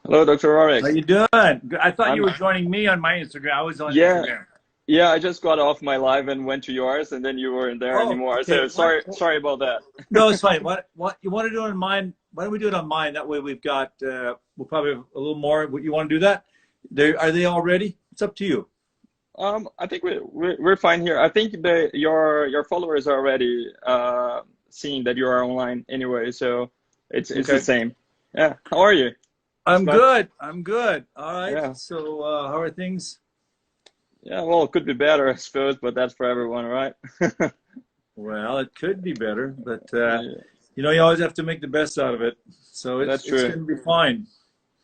Hello, Dr. How Rohrich. you doing? I thought you I'm were joining me on my Instagram. I was on yeah, Instagram. yeah. I just got off my live and went to yours, and then you weren't there Oh, anymore. okay. So sorry about that. No, it's fine. What you want to do on mine? Why don't we do it on mine? That way we've got we'll probably have a little more. You want to do that? Are they all ready? It's up to you. I think we're fine here. I think your followers are already seeing that you are online anyway, so it's the Okay. same. Yeah. How are you? It's I'm fun. good. I'm good. All right. Yeah. So how are things? Yeah. Well, it could be better, I suppose, but that's for everyone, right? Well, it could be better, but Yeah, you always have to make the best out of it. So that's it's true. going to be fine.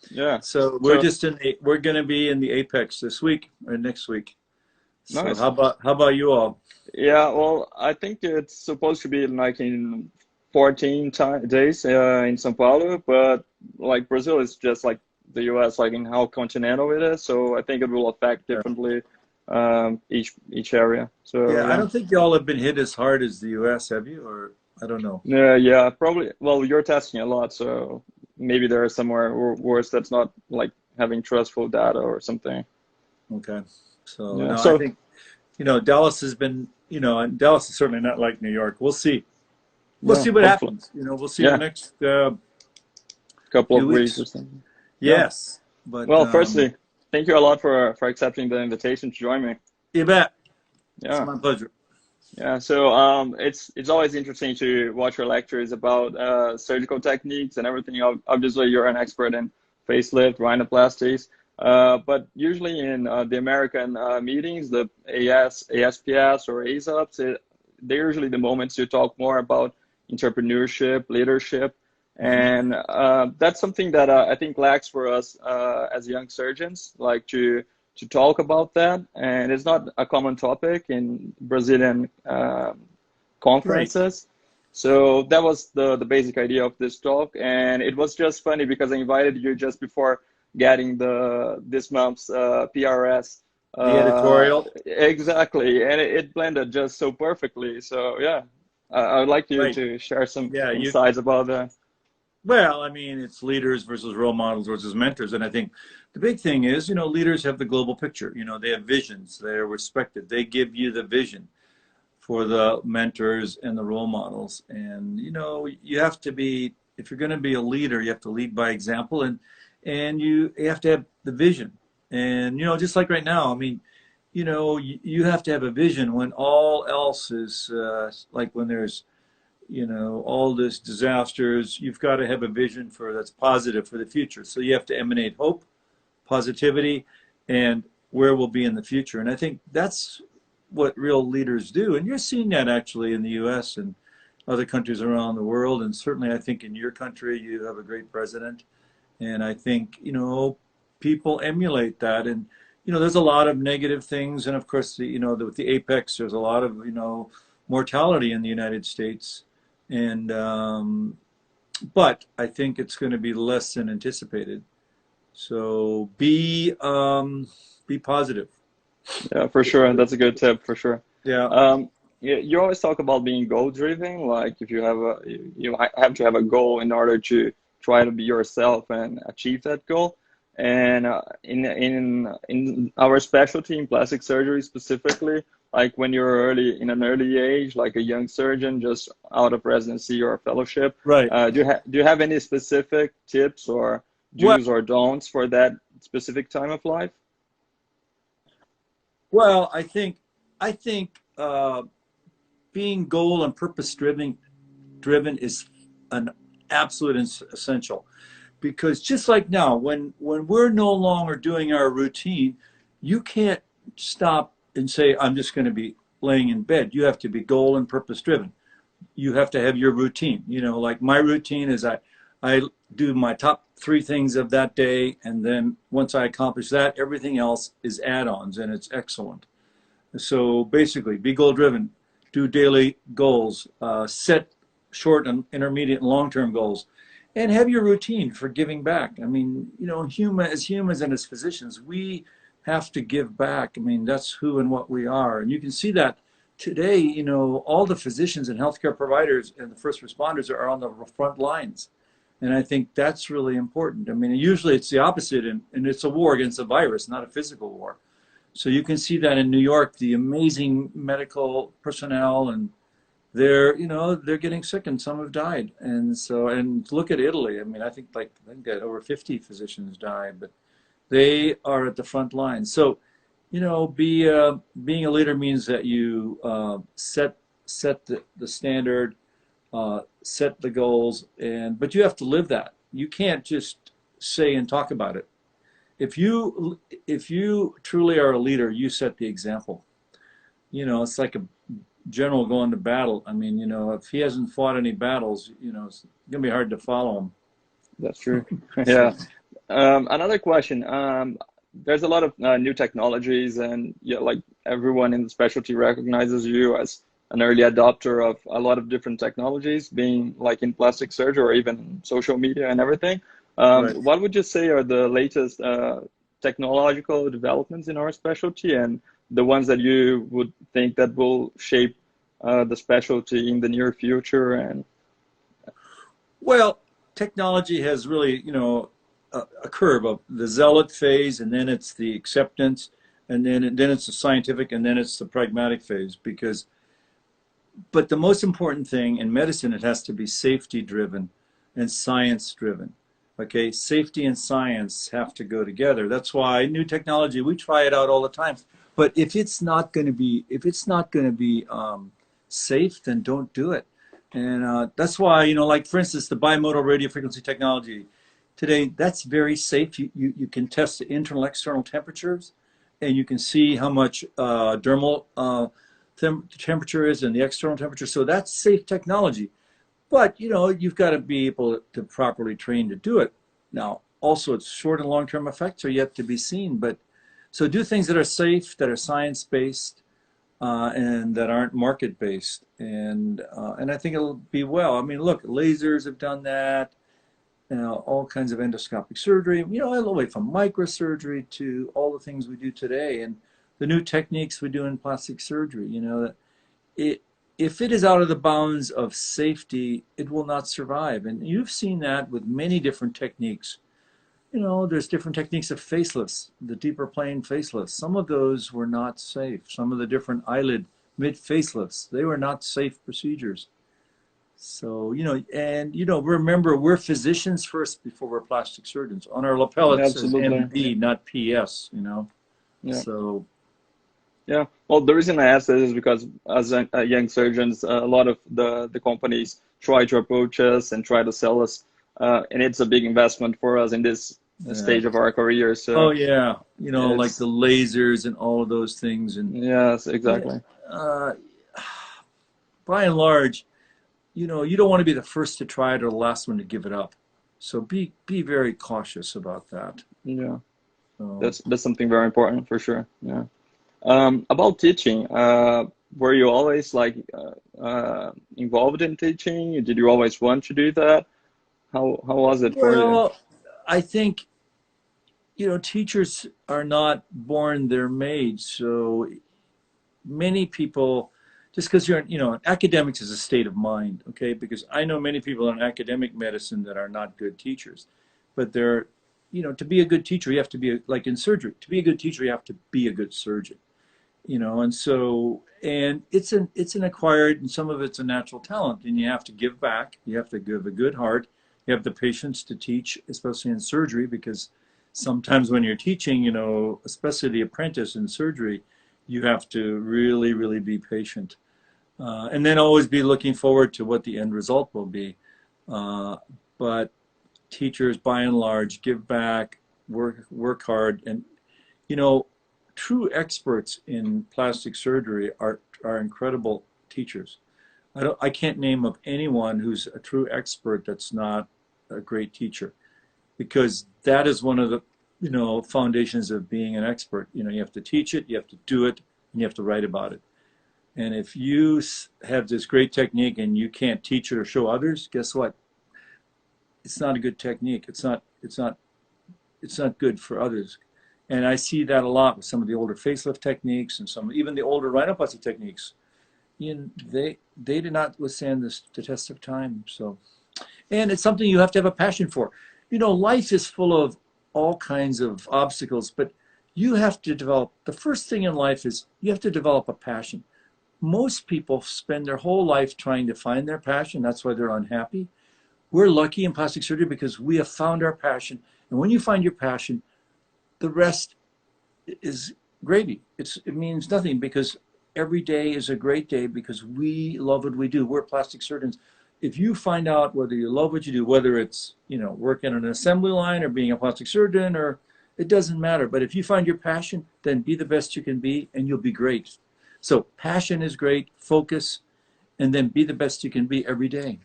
Yeah. So So we're going to be in the Apex this week or next week. So nice. how about you all? Yeah, well, I think it's supposed to be like in 14 days in São Paulo, but like Brazil is just like the US, like in how continental it is. So I think it will affect Yeah. differently each area. So Yeah, I yeah, don't think y'all have been hit as hard as the US, have you? Or I don't know. yeah, probably. Well, you're testing a lot, so maybe there is somewhere worse that's not like having trustful data or something. Okay. So Yeah. no, I So think, Dallas has been, and Dallas is certainly not like New York. We'll see. We'll yeah, see what hopefully, happens. We'll see in the yeah, next couple of few weeks or weeks. something. Yeah. Yes. But Well, firstly, thank you a lot for accepting the invitation to join me. you bet. It's Yeah, my pleasure. yeah. So it's always interesting to watch your lectures about surgical techniques and everything. Obviously, you're an expert in facelift, rhinoplasties, but usually in the American meetings, the ASPS or ASAPs, they're usually the moments to talk more about entrepreneurship, leadership, Hmm. and that's something that I think lacks for us as young surgeons, like to talk about that. And it's not a common topic in Brazilian Right. conferences. So that was the basic idea of this talk. And it was just funny because I invited you just before getting this month's PRS. The editorial. Exactly. And it blended just so perfectly. So yeah, I would like you Right. to share some Yeah. insights about that. Well, I mean, it's leaders versus role models versus mentors. And I think the big thing is, leaders have the global picture. They have visions. They're respected. They give you the vision for the mentors and the role models. And, you have to be, if you're going to be a leader, you have to lead by example and you have to have the vision. And, just like right now, I mean, you have to have a vision when all else is like when there's all this disasters. You've got to have a vision that's positive for the future. So you have to emanate hope, positivity, and where we'll be in the future. And I think that's what real leaders do. And you're seeing that actually in the US and other countries around the world. And certainly I think in your country you have a great president. And I think, people emulate that. And, there's a lot of negative things. And of course, with the apex, there's a lot of, mortality in the United States. And, but I think it's going to be less than anticipated. So be positive. Yeah, for sure. That's a good tip for sure. Yeah. You always talk about being goal driven. Like if you have you have to have a goal in order to try to be yourself and achieve that goal. And in our specialty in plastic surgery specifically, like when you're in an early age, like a young surgeon just out of residency or fellowship, Right. do you have any specific tips or Well, do's or don'ts for that specific time of life? well, I think being goal and purpose driven is an absolute essential, because just like now, when we're no longer doing our routine, you can't stop and say I'm just going to be laying in bed. You have to be goal and purpose driven. You have to have your routine. Like my routine is I do my top three things of that day, and then once I accomplish that, everything else is add-ons, and it's excellent. So basically, be goal driven, do daily goals, set short and intermediate and long-term goals, and have your routine for giving back. I mean, as humans and as physicians, we have to give back. I mean, that's who and what we are. And you can see that today, all the physicians and healthcare providers and the first responders are on the front lines. And I think that's really important. I mean, usually it's the opposite, and it's a war against a virus, not a physical war. So you can see that in New York, the amazing medical personnel, and they're, you know, they're getting sick, and some have died. And so, and look at Italy. I mean, I think that over 50 physicians died, but they are at the front line. So, you know, being a leader means that you set the standard, set the goals, but you have to live that. You can't just say and talk about it. If you truly are a leader, you set the example. You know, it's like a general going to battle. I mean, you know, if he hasn't fought any battles, you know, it's gonna be hard to follow him. That's true. So, Yeah. Another question. There's a lot of new technologies, and yeah, like everyone in the specialty recognizes you as an early adopter of a lot of different technologies, being like in plastic surgery or even social media and everything. right. What would you say are the latest technological developments in our specialty, and the ones that you would think that will shape the specialty in the near future? And Well, technology has really, you know, a curve of the zealot phase, and then it's the acceptance, and then it's the scientific, and then it's the pragmatic phase. But the most important thing in medicine, it has to be safety driven and science driven. Okay, safety and science have to go together. That's why new technology, we try it out all the time. But if it's not going to be safe, then don't do it. And that's why, you know, like for instance, the bimodal radio frequency technology today, that's very safe. You can test the internal, external temperatures, and you can see how much dermal temperature is and the external temperature. So that's safe technology. But, you know, you've got to be able to properly train to do it. Now, also, its short and long-term effects are yet to be seen. But so do things that are safe, that are science-based, and that aren't market-based. And I think it'll be well. I mean, look, lasers have done that. You know, all kinds of endoscopic surgery, you know, all the way from microsurgery to all the things we do today, and the new techniques we do in plastic surgery. You know, it, if it is out of the bounds of safety, it will not survive. And you've seen that with many different techniques. You know, there's different techniques of facelifts, the deeper plane facelifts. Some of those were not safe. Some of the different eyelid mid facelifts, they were not safe procedures. So, you know, and, you know, remember, we're physicians first before we're plastic surgeons. On our lapel, it says absolutely. MD, not PS, you know. Yeah. So, Yeah, well, the reason I ask this is because as young surgeons, a lot of the companies try to approach us and try to sell us, and it's a big investment for us in this yeah. stage of our career. Oh, So yeah. You know, like the it's, lasers and all of those things. And yes, yeah, exactly. uh, by and large, you know, you don't want to be the first to try it or the last one to give it up. So be very cautious about that. Yeah, So, that's something very important for sure. Yeah. About teaching, were you always like involved in teaching? Did you always want to do that? How was it for you? well, I think, you know, teachers are not born, they're made. So many people, just because you're, you know, academics is a state of mind, okay? Because I know many people in academic medicine that are not good teachers, but they're, you know, to be a good teacher, you have to be, like in surgery, to be a good teacher, you have to be a good surgeon, you know. And so, and it's an acquired, and some of it's a natural talent, and you have to give back. You have to give a good heart. You have the patience to teach, especially in surgery, because sometimes when you're teaching, you know, especially the apprentice in surgery, you have to really, really be patient, and then always be looking forward to what the end result will be. Uh, but teachers, by and large, give back, work hard, and, you know, true experts in plastic surgery are incredible teachers. I can't name of anyone who's a true expert that's not a great teacher, because that is one of the, you know, foundations of being an expert. You know, you have to teach it, you have to do it, and you have to write about it. And if you have this great technique and you can't teach it or show others, guess what? It's not a good technique. It's not good for others. And I see that a lot with some of the older facelift techniques, and some even the older rhinoplasty techniques. You know, they did not withstand the test of time. So And it's something you have to have a passion for. You know, life is full of all kinds of obstacles, but you have to develop, the first thing in life is you have to develop a passion. Most people spend their whole life trying to find their passion. That's why they're unhappy. We're lucky in plastic surgery because we have found our passion. And when you find your passion, the rest is gravy. It means nothing because every day is a great day because we love what we do. We're plastic surgeons. If you find out whether you love what you do, whether it's, you know, working on an assembly line or being a plastic surgeon, or it doesn't matter. But if you find your passion, then be the best you can be and you'll be great. So passion is great, focus, and then be the best you can be every day.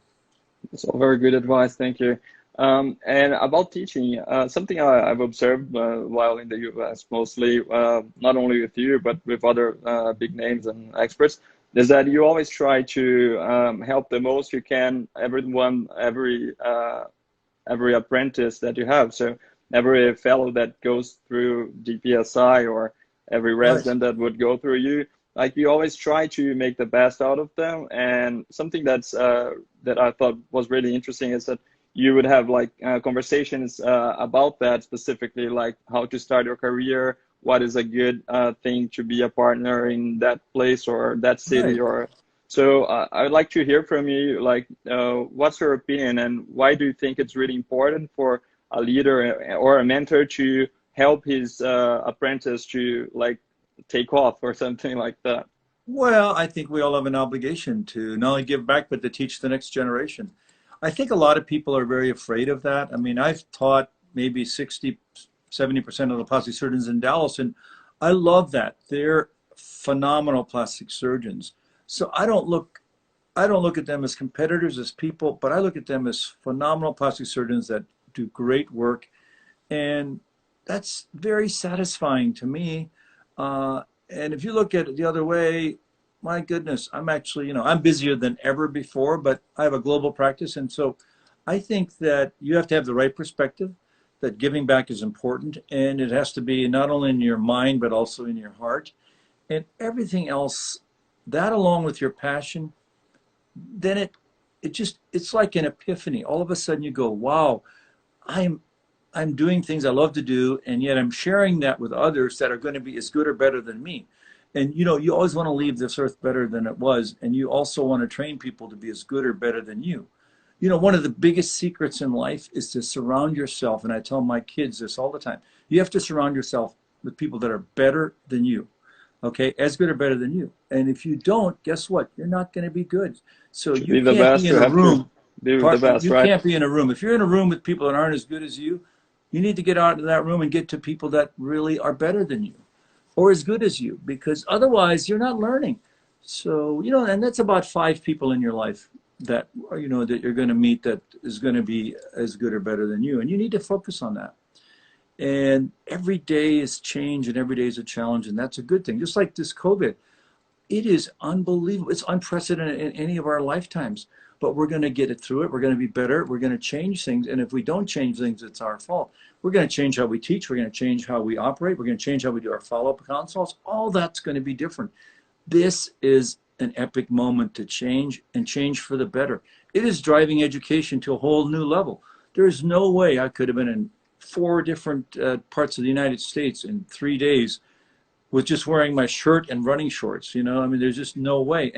It's all very good advice. Thank you. And about teaching, something I've observed while in the US, mostly, not only with you, but with other big names and experts, is that you always try to help the most you can, everyone, every apprentice that you have. So every fellow that goes through GPSI or every Right. resident that would go through you, like you always try to make the best out of them. And something that I thought was really interesting is that you would have like conversations about that specifically, like how to start your career, what is a good thing to be a partner in that place or that city, Right. or so I would like to hear from you, like what's your opinion and why do you think it's really important for a leader or a mentor to help his apprentice to like take off or something like that? Well, I think we all have an obligation to not only give back, but to teach the next generation. I think a lot of people are very afraid of that. I mean, I've taught maybe 60, 70% of the plastic surgeons in Dallas, and I love that. They're phenomenal plastic surgeons. So I don't look at them as competitors, as people, but I look at them as phenomenal plastic surgeons that do great work. And that's very satisfying to me. And if you look at it the other way, my goodness, I'm actually, you know, I'm busier than ever before, but I have a global practice. And so I think that you have to have the right perspective, that giving back is important. And it has to be not only in your mind, but also in your heart. And everything else, that along with your passion, then it's like an epiphany. All of a sudden you go, wow, I'm I'm doing things I love to do, and yet I'm sharing that with others that are going to be as good or better than me. And you know, you always want to leave this earth better than it was, and you also want to train people to be as good or better than you. You know, one of the biggest secrets in life is to surround yourself, and I tell my kids this all the time. You have to surround yourself with people that are better than you, okay, as good or better than you. And if you don't, guess what? You're not going to be good. So To you be the can't be best, in you a have to room be with the best, you right? can't be in a room. If you're in a room with people that aren't as good as you need to get out of that room and get to people that really are better than you or as good as you, because otherwise you're not learning. So, you know, and that's about 5 people in your life that, you know, that you're going to meet that is going to be as good or better than you. And you need to focus on that. And every day is change and every day is a challenge. And that's a good thing. Just like this COVID, it is unbelievable. It's unprecedented in any of our lifetimes, but we're going to get it through it. We're going to be better. We're going to change things. And if we don't change things, it's our fault. We're going to change how we teach. We're going to change how we operate. We're going to change how we do our follow-up consults. All that's going to be different. This is an epic moment to change and change for the better. It is driving education to a whole new level. There's no way I could have been in 4 different parts of the United States in 3 days with just wearing my shirt and running shorts. You know, I mean, there's just no way.